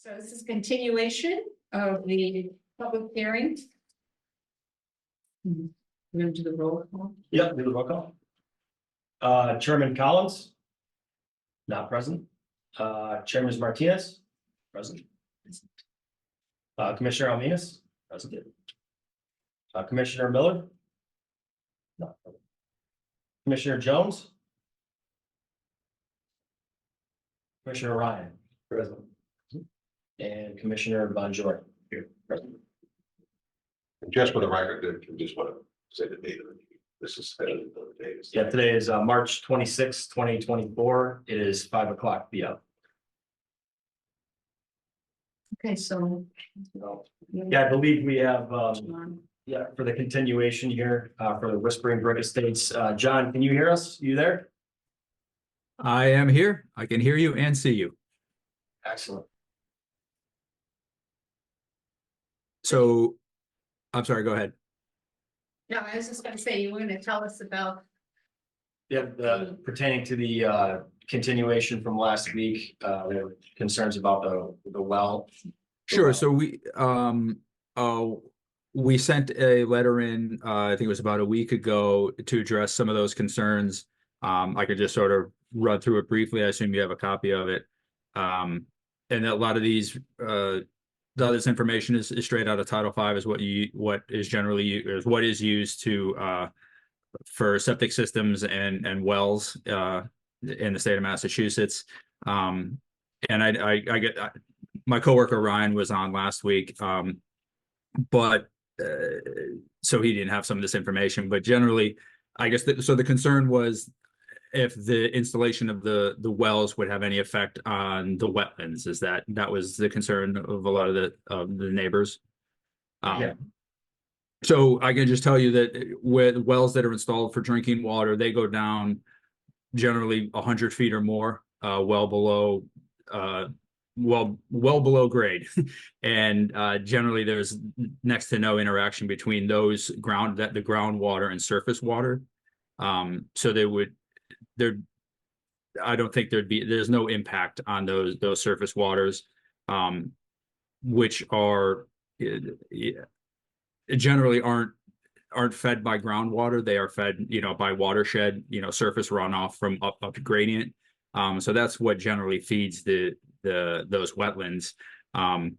So this is continuation of the public hearing. We're going to do the roll call. Yep, do the roll call. Chairman Collins, not present. Chairman Martinez, present. Commissioner Alminas, present. Commissioner Miller, not present. Commissioner Jones, Commissioner Ryan, present, and Commissioner Bonjour here, present. And just for the record, I just want to say the date of the meeting. This is the date. Yeah, today is March 26, 2024. It is 5 o'clock p.m. Okay, so. Yeah, I believe we have, yeah, for the continuation here, for the Whispering Brook Estates. John, can you hear us? You there? I am here. I can hear you and see you. Excellent. So, I'm sorry, go ahead. No, I was just gonna say, you were gonna tell us about. Yeah, pertaining to the continuation from last week, there were concerns about the well. Sure. So we sent a letter in, I think it was about a week ago, to address some of those concerns. I could just sort of run through it briefly. I assume you have a copy of it. And a lot of these, this information is straight out of Title V, is what is used to for septic systems and wells in the state of Massachusetts. And I get my coworker Ryan was on last week, but so he didn't have some of this information. But generally, I guess so the concern was if the installation of the wells would have any effect on the wetlands. Is that was the concern of a lot of the neighbors? Yeah. So I can just tell you that with wells that are installed for drinking water, they go down generally 100 feet or more, well below grade. And generally there's next to no interaction between those the groundwater and surface water. So I don't think there's no impact on those surface waters, which are generally aren't fed by groundwater. They are fed, by watershed, surface runoff from up gradient. So that's what generally feeds those wetlands. In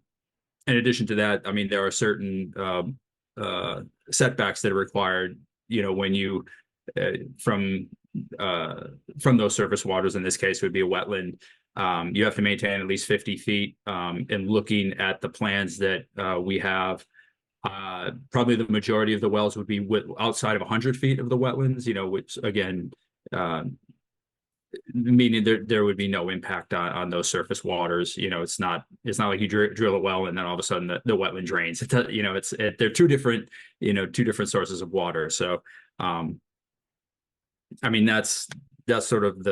addition to that, I mean, there are certain setbacks that are required, when you from those surface waters. In this case, would be a wetland. You have to maintain at least 50 feet. And looking at the plans that we have, probably the majority of the wells would be outside of 100 feet of the wetlands, which again, meaning there would be no impact on those surface waters. It's not like you drill a well and then all of a sudden the wetland drains. They're two different sources of water. So, I mean, that's sort of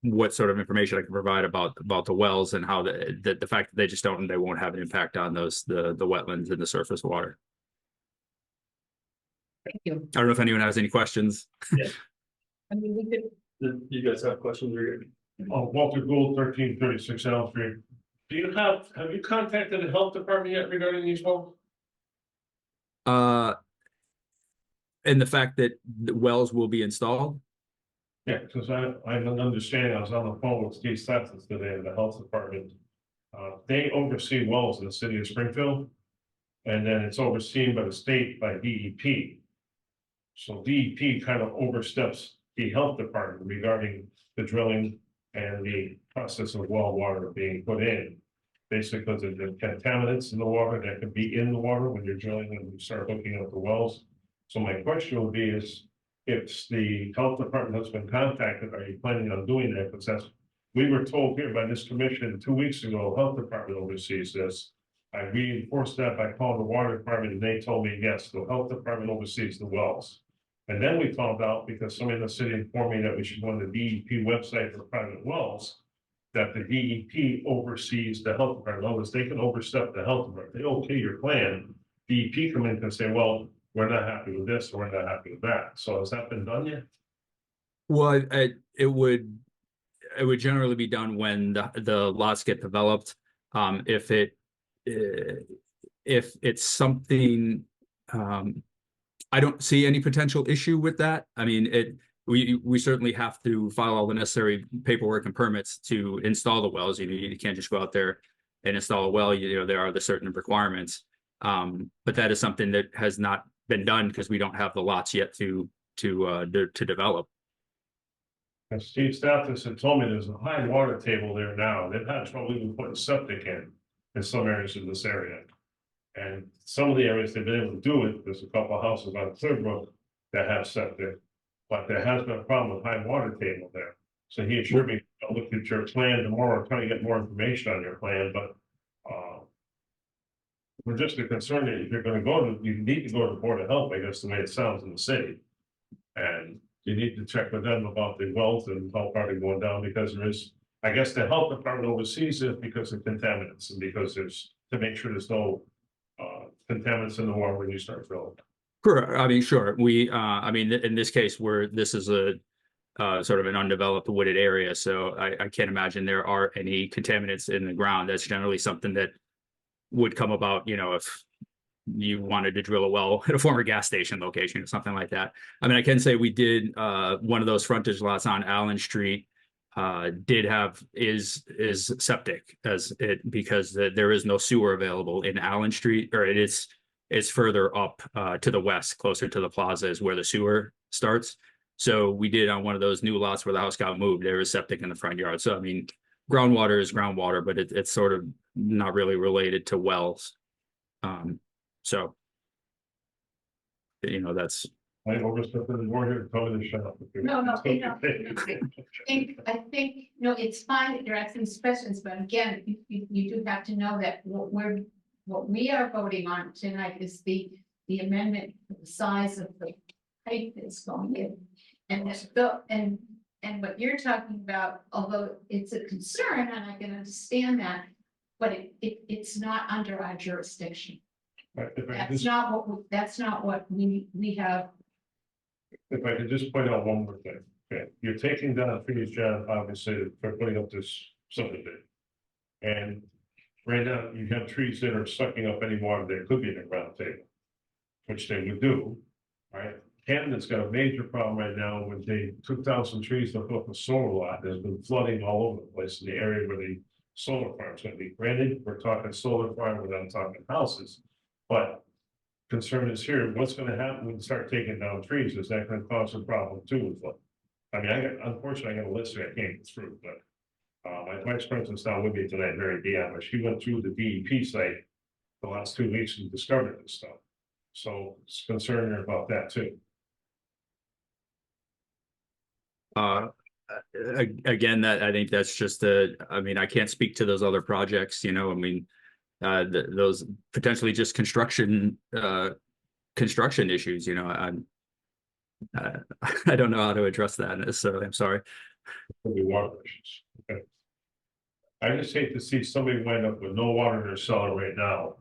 what sort of information I can provide about the wells and how the fact that they won't have an impact on the wetlands and the surface water. Thank you. I don't know if anyone has any questions. Yeah. I mean, we could. You guys have questions? Walter Gould, 1336 Elm Street. Have you contacted the health department yet regarding these wells? And the fact that the wells will be installed. Yeah, because I don't understand. I was on the phone with Steve Stetson today in the health department. They oversee wells in the city of Springfield, and then it's overseen by the state by DEP. So DEP kind of oversteps the health department regarding the drilling and the process of well water being put in. Basically, because of the contaminants in the water that could be in the water when you're drilling and you start looking at the wells. So my question would be is, if the health department has been contacted, are you planning on doing that? Because we were told here by this commission 2 weeks ago, health department oversees this. I reinforced that by calling the water department and they told me, yes, the health department oversees the wells. And then we found out, because somebody in the city informed me that we should go on the DEP website for private wells, that the DEP oversees the health department. In other words, they can overstep the health department. They okay your plan. DEP come in and say, well, we're not happy with this, or we're not happy with that. So has that been done yet? Well, it would, it would generally be done when the lots get developed. If it's something, I don't see any potential issue with that. I mean, we certainly have to file all the necessary paperwork and permits to install the wells. You can't just go out there and install a well. There are the certain requirements. But that is something that has not been done because we don't have the lots yet to develop. And Steve Stathis had told me there's a high water table there now. They've had trouble even putting septic in some areas of this area. And some of the areas they've been able to do it, there's a couple of houses on Clearbrook that have septic. But there has been a problem with high water table there. So he assured me, I'll look at your plan tomorrow, trying to get more information on your plan, but we're just concerned that if you're gonna you need to go to the Board of Health, I guess, the way it sounds in the city. And you need to check with them about the wells and how far they're going down, because there is, I guess, the health department oversees it because of contaminants and because to make sure there's no contaminants in the water when you start drilling. Correct. I mean, sure. I mean, in this case, this is a sort of an undeveloped wooded area, so I can't imagine there are any contaminants in the ground. That's generally something that would come about, if you wanted to drill a well at a former gas station location or something like that. I mean, I can say we did one of those frontage lots on Allen Street is septic because there is no sewer available in Allen Street, or it's further up to the west, closer to the plaza is where the sewer starts. So we did on one of those new lots where the house got moved, there was septic in the front yard. So I mean, groundwater is groundwater, but it's sort of not really related to wells. So that's. I overstepped the board here, totally shut up. No, I think, it's fine that you're asking these questions, but again, you do have to know that what we are voting on tonight is the amendment, the size of the pipe that's going in. And what you're talking about, although it's a concern, and I can understand that, but it's not under our jurisdiction. That's not what we have. If I could just point out one more thing, okay, you're taking down trees, John, obviously, for putting up this subdivision. And right now, you have trees that are sucking up any water that could be in the ground table, which they would do, right? Camden's got a major problem right now when they took down some trees to put up a solar lot. There's been flooding all over the place in the area where the solar farm's gonna be. Granted, we're talking solar farm, we're not talking houses, but concern is here, what's gonna happen when you start taking down trees? Is that gonna cause a problem too with flood? I mean, unfortunately, I got a list that I can't get through, but my vice president's not with me tonight, Mary Dion, but she went through the DEP site the last 2 weeks and discovered this stuff. So it's concerning about that too. Again, that I think that's just I mean, I can't speak to those other projects, I mean, those potentially just construction issues, I don't know how to address that necessarily. I'm sorry. Could be water issues. Okay. I just hate to see somebody wind up with no water in their cellar right now.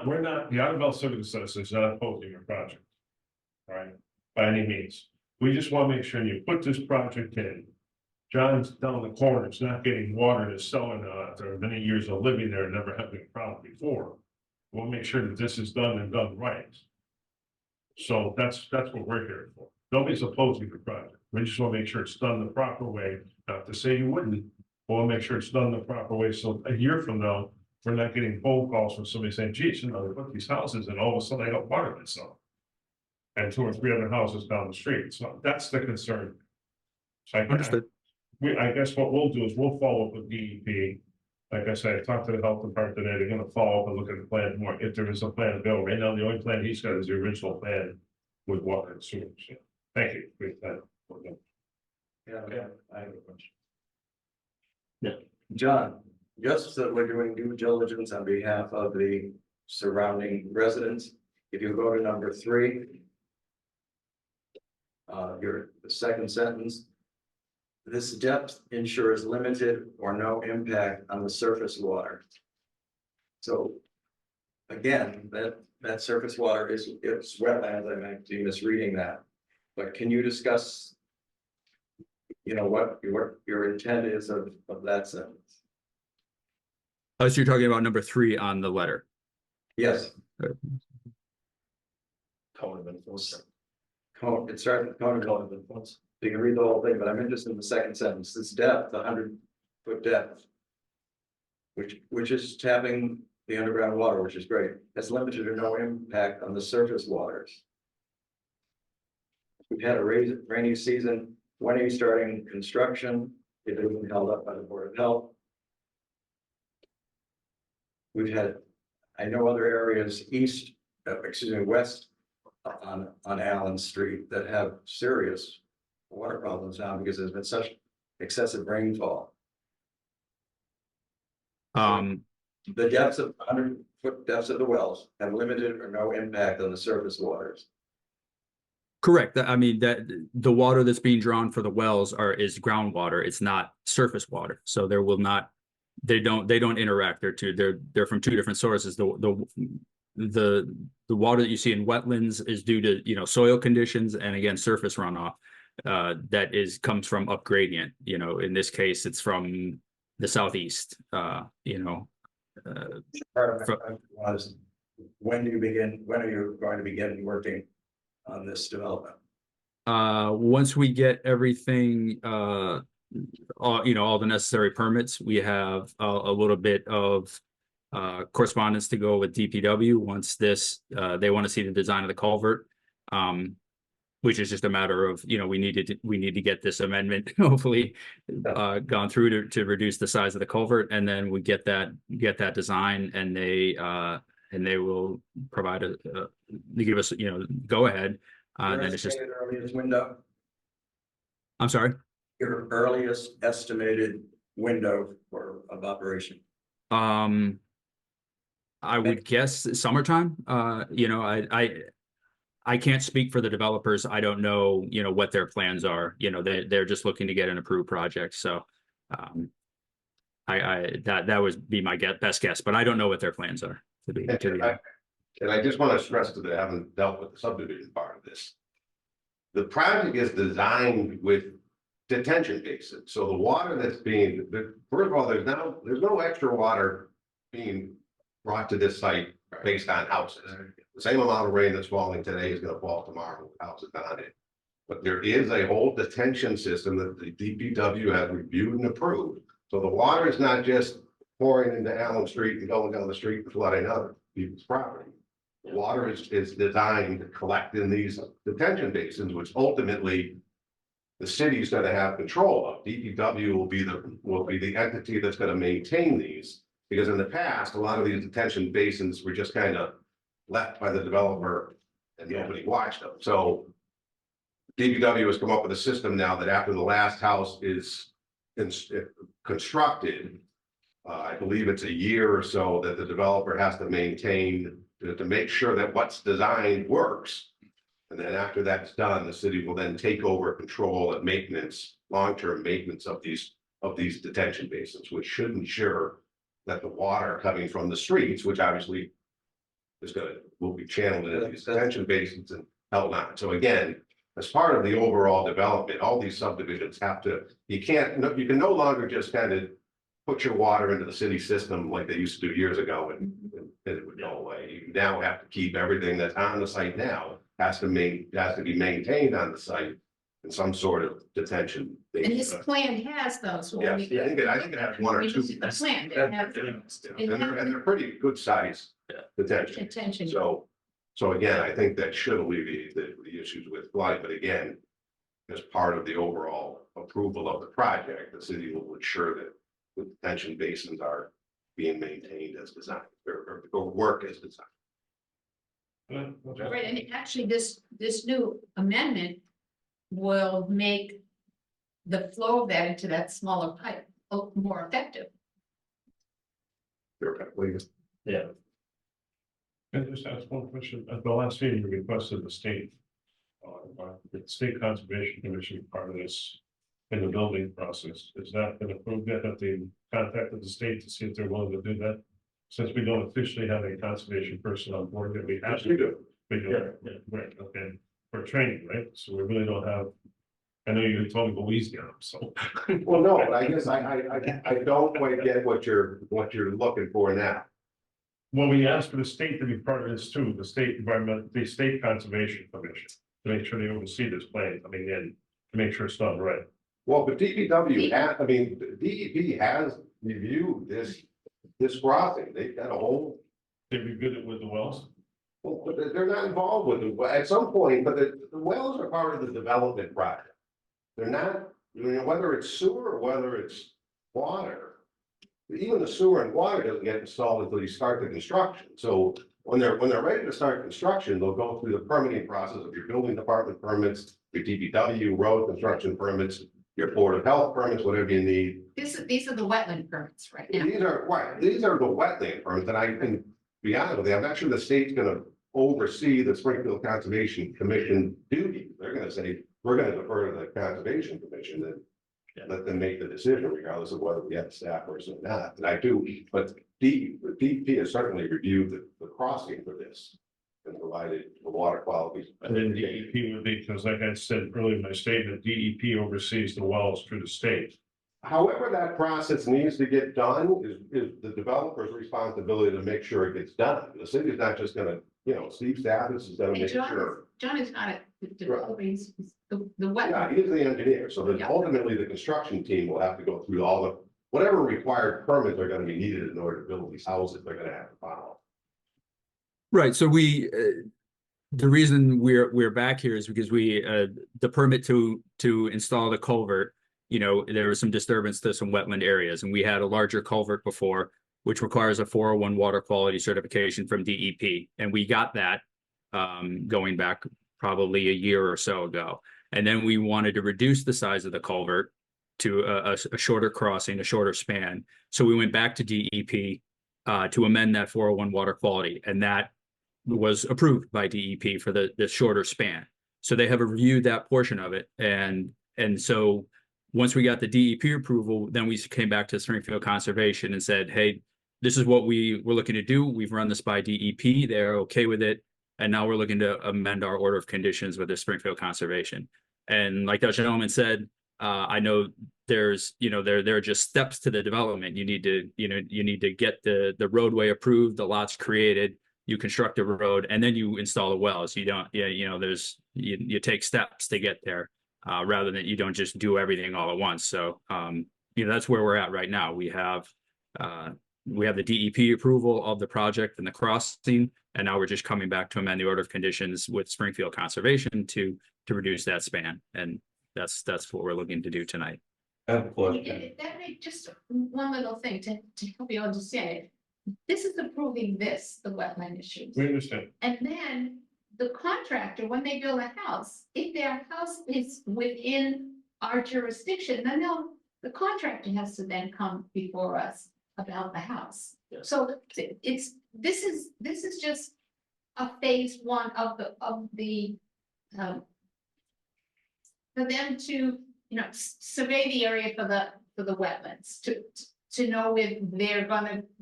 We're not, the Ottawa Civic Association is not opposing your project. All right, by any means. We just want to make sure you put this project in. John's down the corner, it's not getting water in his cellar now after many years of living there, never having a problem before. We'll make sure that this is done and done right. So that's what we're here for. Nobody's opposing the project. We just want to make sure it's done the proper way. Not to say you wouldn't, but we'll make sure it's done the proper way. So a year from now, we're not getting phone calls from somebody saying, geez, they put these houses and all of a sudden I got water in some. And 2 or 3 other houses down the street. So that's the concern. So Understood. I guess what we'll do is we'll follow up with DEP. Like I said, I talked to the health department today. They're gonna follow up and look at the plan more. If there is a plan available. Right now, the only plan he's got is the original plan with water and sewage. So, thank you for that. Yeah, I have a question. Yeah, John, just that we're doing due diligence on behalf of the surrounding residents. If you go to number 3. The second sentence. This depth ensures limited or no impact on the surface water. So again, that surface water it's wetlands. I might be misreading that, but can you discuss you know, what your intent is of that sentence. Oh, so you're talking about number 3 on the letter. Yes, Cone of influence. it starts with cone of influence. You can read the whole thing, but I'm interested in the second sentence, this depth, 100-foot depth. Which is tapping the underground water, which is great, has limited or no impact on the surface waters. We've had a rainy season. When are you starting construction? If it isn't held up by the Board of Health. We've had, I know other areas west on Allen Street that have serious water problems now because there's been such excessive rainfall. The depths of 100-foot depths of the wells have limited or no impact on the surface waters. Correct. I mean, that the water that's being drawn for the wells is groundwater. It's not surface water. So there will not, they don't interact. They're from 2 different sources. The water that you see in wetlands is due to, you know, soil conditions, and again, surface runoff that comes from up gradient. You know, in this case, it's from the southeast. You know, Part of my was, when are you going to begin working on this development? Once we get everything, all the necessary permits, we have a little bit of correspondence to go with DPW. Once they want to see the design of the culvert, which is just a matter of, you know, we need to get this amendment hopefully gone through to reduce the size of the culvert, and then we get that design, and they will provide they give us, you know, go ahead. And then it's just, earliest window, I'm sorry. your earliest estimated window of operation. I would guess summertime. You know, I can't speak for the developers. I don't know, you know, what their plans are. You know, they're just looking to get an approved project. So that would be my best guess, but I don't know what their plans are to be. And I just want to stress that I haven't dealt with the subdivision part of this. The project is designed with detention basins. So the water that's first of all, there's no extra water being brought to this site based on houses. The same amount of rain that's falling today is going to fall tomorrow with houses on it. But there is a whole detention system that the DPW has reviewed and approved. So the water is not just pouring into Allen Street and going down the street and flooding other people's property. The water is designed to collect in these detention basins, which ultimately the city's going to have control of. DPW will be the entity that's going to maintain these, because in the past, a lot of these detention basins were just kind of left by the developer and nobody watched them. So DPW has come up with a system now that after the last house is constructed, I believe it's a year or so that the developer has to maintain to make sure that what's designed works. And then after that's done, the city will then take over control and maintenance, long-term maintenance of these detention basins, which should ensure that the water coming from the streets, which obviously will be channeled into these detention basins and held on. So again, as part of the overall development, all these subdivisions you can no longer just kind of put your water into the city system like they used to do years ago and it would go away. You now have to keep everything that's on the site now has to be maintained on the site in some sort of detention. And this plan has those. Yes, I think it has 1 or 2. The plan, And they're pretty good size detention. attention. So again, I think that should alleviate the issues with flooding, but again, as part of the overall approval of the project, the city will ensure that the detention basins are being maintained as designed or work as designed. Right, and actually, this new amendment will make the flow of that into that smaller pipe more effective. Yeah. Can I just ask one question? At the last meeting, we requested the state Conservation Commission part of this in the building process. Has that been approved yet? Have they contacted the state to see if they're willing to do that? Since we don't officially have a conservation person on board that we have to do. We do. Yeah. Right, okay. For training, right? So we really don't have I know you told me to go easy on them, so. Well, no, but I guess I don't quite get what you're looking for now. Well, we asked for the state to be part of this too, the state environment, the state conservation commission, to make sure they oversee this plan coming in, to make sure it's done right. Well, but DPW, I mean, DEP has reviewed this crossing. They've got a whole, They reviewed it with the wells. well, but they're not involved with it at some point, but the wells are part of the development project. They're not, whether it's sewer or whether it's water. Even the sewer and water doesn't get installed until you start the construction. So when they're ready to start construction, they'll go through the permitting process of your building department permits, your DPW road construction permits, your Board of Health permits, whatever you need. These are the wetland permits right now. These are, right, these are the wetland permits, and I can be honest with you, I'm not sure the state's gonna oversee the Springfield Conservation Commission duty. They're gonna say, we're gonna defer to the Conservation Commission and let them make the decision regardless of whether we have a staff person or not. And I do, but DEP has certainly reviewed the crossing for this and provided the water quality. And then DEP would be, because like I said earlier in my statement, DEP oversees the wells through the state. However, that process needs to get done is the developer's responsibility to make sure it gets done. The city's not just gonna, Steve Stathis is gonna And make John sure. is not a developer, he's the Yeah, wetland. he's the engineer, so that Yeah. ultimately the construction team will have to go through all the, whatever required permits are gonna be needed in order to build these houses, they're gonna have to follow. Right, so the reason we're back here is because the permit to install the culvert, there was some disturbance to some wetland areas, and we had a larger culvert before, which requires a 401 water quality certification from DEP, and we got that going back probably a year or so ago. And then we wanted to reduce the size of the culvert to a shorter crossing, a shorter span. So we went back to DEP to amend that 401 water quality, and that was approved by DEP for the shorter span. So they have reviewed that portion of it. And so once we got the DEP approval, then we came back to Springfield Conservation and said, hey, this is what we were looking to do. We've run this by DEP. They're okay with it. And now we're looking to amend our order of conditions with the Springfield Conservation. And like that gentleman said, I know there's, there are just steps to the development. You need to get the roadway approved, the lots created, you construct a road, and then you install the wells. You don't, you take steps to get there, rather than you don't just do everything all at once. So, that's where we're at right now. We have the DEP approval of the project and the crossing, and now we're just coming back to amend the order of conditions with Springfield Conservation to reduce that span. And that's what we're looking to do tonight. I have a question. That may just one little thing to help you understand it. This is approving the wetland issues. We understand. And then the contractor, when they build a house, if their house is within our jurisdiction, then the contractor has to then come before us about the house. Yes. So this is just a phase one of the for them to, survey the area for the wetlands, to know where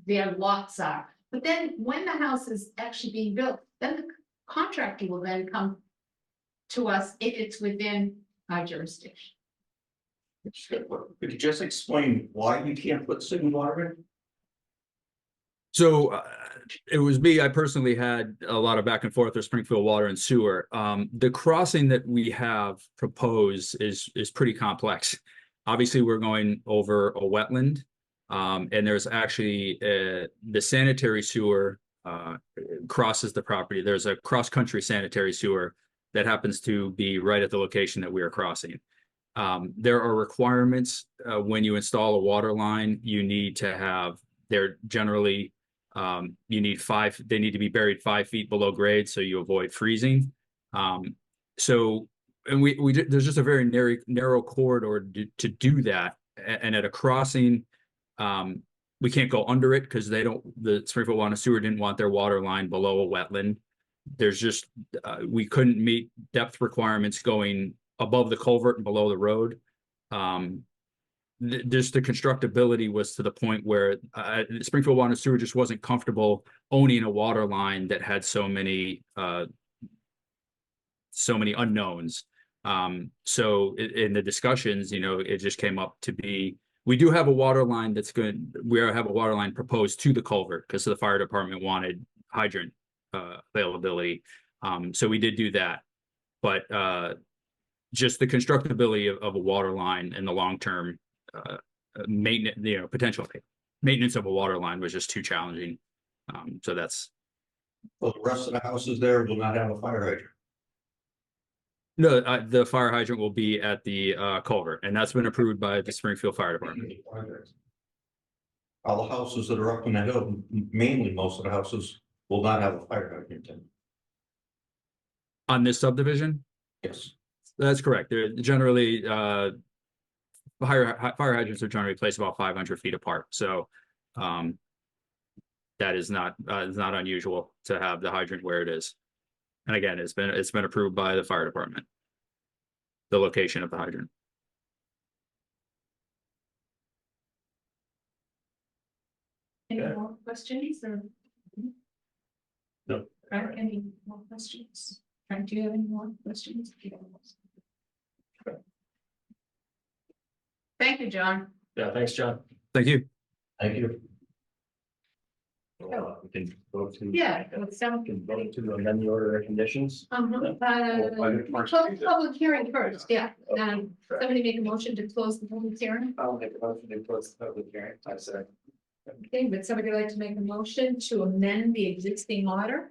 their lots are. But then when the house is actually being built, then the contractor will then come to us if it's within our jurisdiction. Could you just explain why you can't put city water in? So it was me. I personally had a lot of back and forth with Springfield Water and Sewer. The crossing that we have proposed is pretty complex. Obviously, we're going over a wetland, and there's actually the sanitary sewer crosses the property. There's a cross-country sanitary sewer that happens to be right at the location that we are crossing. There are requirements when you install a water line. You need to have, they're generally they need to be buried 5 feet below grade so you avoid freezing. So, and there's just a very narrow corridor to do that. And at a crossing, we can't go under it because the Springfield Water and Sewer didn't want their water line below a wetland. There's just, we couldn't meet depth requirements going above the culvert and below the road. Just the constructability was to the point where Springfield Water and Sewer just wasn't comfortable owning a water line that had so many unknowns. So in the discussions, it just came up to be, we do have a water line we have a water line proposed to the culvert because the fire department wanted hydrant availability. So we did do that. But just the constructability of a water line in the long-term maintenance, potential maintenance of a water line was just too challenging. So that's, Well, the rest of the houses there will not have a fire hydrant. no, the fire hydrant will be at the culvert, and that's been approved by the Springfield Fire Department. All the houses that are up on the hill, mainly most of the houses will not have a fire hydrant in. On this subdivision, Yes. that's correct. They're generally fire hydrants are generally placed about 500 feet apart. So that is not unusual to have the hydrant where it is. And again, it's been approved by the fire department. The location of the hydrant. Any more questions or? No. Frank, any more questions? Frank, do you have any more questions? Thank you, John. Yeah, thanks, John. Thank you. Thank you. We can vote to. Yeah, it sounds We can vote to amend the order of conditions. Public hearing first, yeah. Somebody make a motion to close the public hearing. I'll make a motion to close the public hearing. I said. Okay, would somebody like to make a motion to amend the existing order?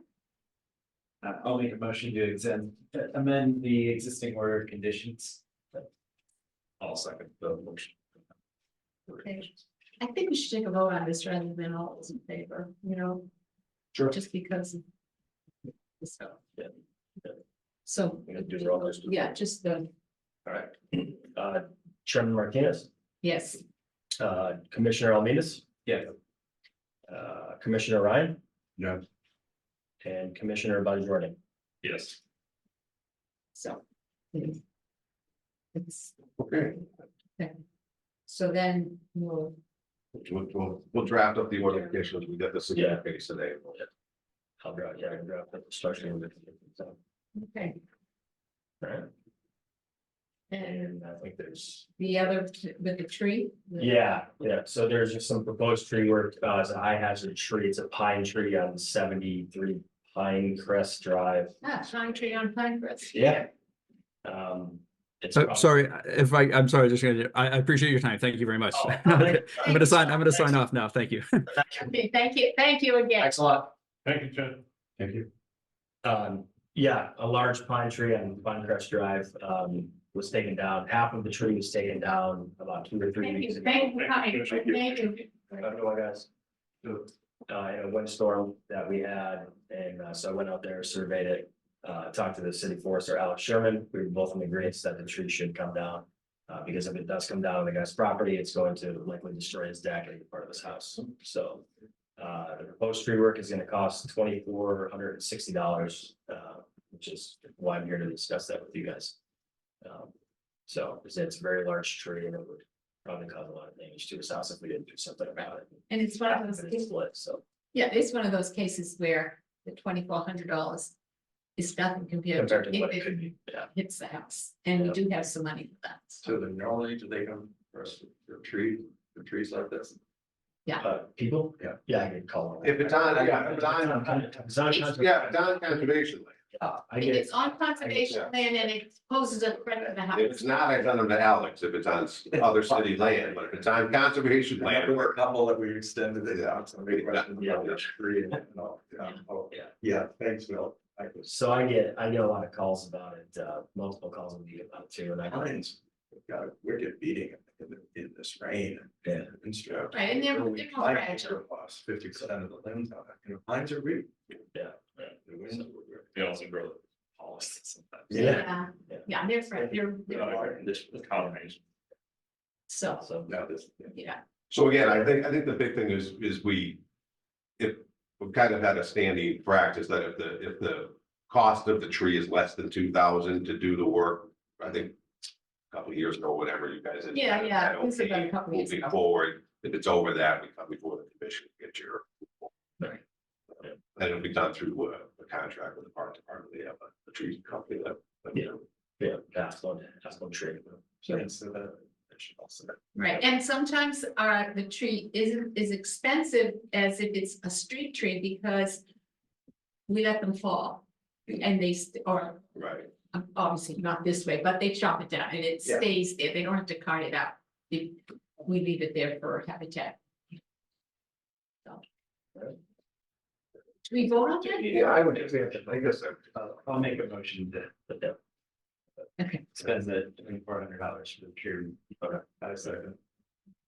I'll make a motion to amend the existing order of conditions. I'll second the motion. Okay. I think we should take a vote on this rather than all those in favor, Sure. just because. of the stuff. Yeah. So, We're gonna do roll call. yeah, just the, All right. Chairman Martinez, yes, Commissioner Almeidas. Yeah. Commissioner Ryan. Yes. And Commissioner Bonjour. Yes. so. It's, Okay, so then we'll, we'll draft up the order of conditions. We get this in Yeah. case today. I'll draft, I can draft up the structure with it. So, okay, all right. and And I think there's. the other with the tree. Yeah, so there's just some proposed tree work, it's a high hazard tree, it's a pine tree on 73 Pine Crest Drive. Pine tree on Pine Crest. Yeah. It's. Sorry, I'm sorry, I appreciate your time. Thank you very much. Oh, I'm thank gonna sign off now. Thank you. Okay, thank you again. Thanks a lot. Thank you, Jen. Thank you. Yeah, a large pine tree on Pine Crest Drive, was taken down, half of the tree was taken down about 2 or 3 Thank weeks you, ago. thank you, for coming. Thank you. Everyone, guys. In a windstorm that we had, and so I went out there, surveyed it, talked to the city forester, Alex Sherman. We were both in agreement that the tree should come down. Because if it does come down on the guy's property, it's going to likely destroy his deck and part of his house. So the proposed tree work is gonna cost $2,460, which is why I'm here to discuss that with you guys. So it's a very large tree and it would probably cause a lot of damage to his house if we didn't do something about it. And it's one of those, It's split, so yeah, it's one of those cases where the $2,400 is nothing compared compared to to what if it could it be, yeah. hits the house, and we Yeah. do have some money for that. So then normally do they come first for trees like this? People? Yeah. Yeah, I could call them. If it's on, yeah, if it's on, yeah, it's on conservation land. I If get it's it. on conservation land and it poses a threat to the If house. it's not, I send them to Alex if it's on other city land, but if it's on conservation land, There were we're. a couple that we extended it out, so we questioned Yeah. about the tree and all. Oh, Yeah. yeah, thanks, Bill. So I get a lot of calls about it, multiple calls a week about it too, and I. Pines got a wicked beating in this rain. Yeah. And stuff. Right, and they're more fragile. Lost 50% of the limbs on it, pines are weak. Yeah. The winds were. They also grow tallest sometimes. Yeah. Yeah, they're friend, they're, conditions, combination. so, So, Now this. yeah, So again, I think the big thing is if we've kind of had a standing practice that if the cost of the tree is less than 2,000 to do the work, I think a couple of years ago, whatever you guys. had Yeah, yeah, had this has been a okay couple of years Moving ago. forward, if it's over that, we come before the commission, to get your. Right. And it'll be done through a contract with the park department. They have a tree company that. Yeah. aspen tree. So it's the. Right, and sometimes the tree isn't as expensive as if it's a street tree because we let them fall. And they, or Right. obviously not this way, but they chop it down and it Yeah. stays there. They don't have to cut it out. We leave it there for habitat. So. Do we vote on that? Yeah, I would, I guess, I'll make a motion to Okay, spend the $2,400 for the tree. Okay. I second.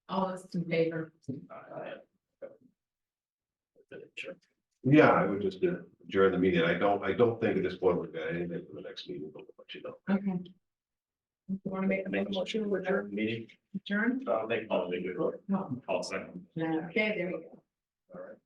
all those in favor? Sure. yeah, I would just adjourn the meeting. I don't think at this point we've got anything for the next meeting, but we'll let you know. Okay. You want to make a motion to adjourn? Meeting. Adjourn? I'll make all the good work. No. I'll second. Okay, there we go. All right.